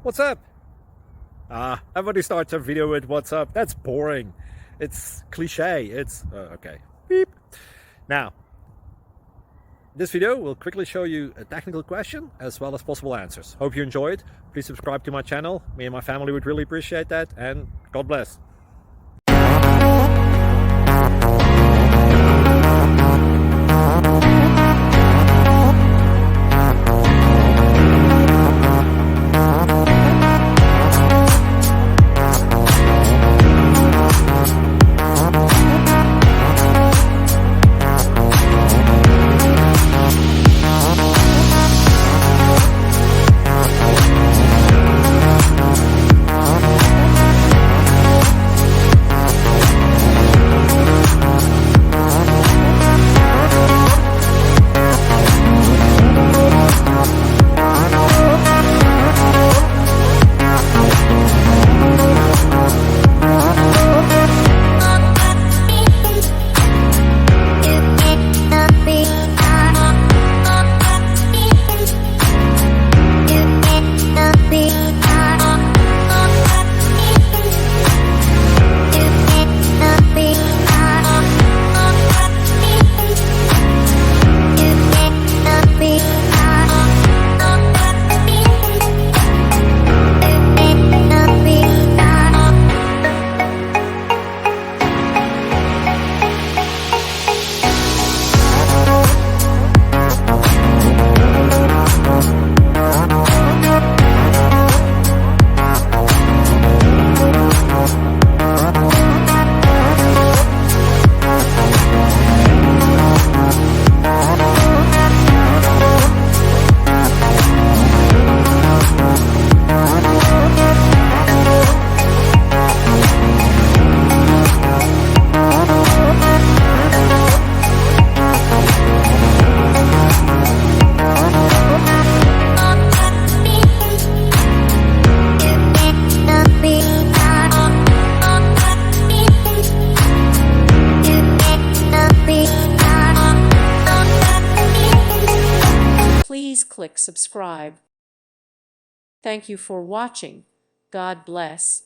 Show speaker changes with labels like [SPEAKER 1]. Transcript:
[SPEAKER 1] What's up? Everybody starts a video with what's up. That's boring. It's cliche. It's okay. Beep. Now, this video will quickly show you a technical question as well as possible answers. Hope you enjoyed. Please subscribe to my channel. Me and my family would really appreciate that, and God bless.
[SPEAKER 2] Please click subscribe. Thank you for watching. God bless.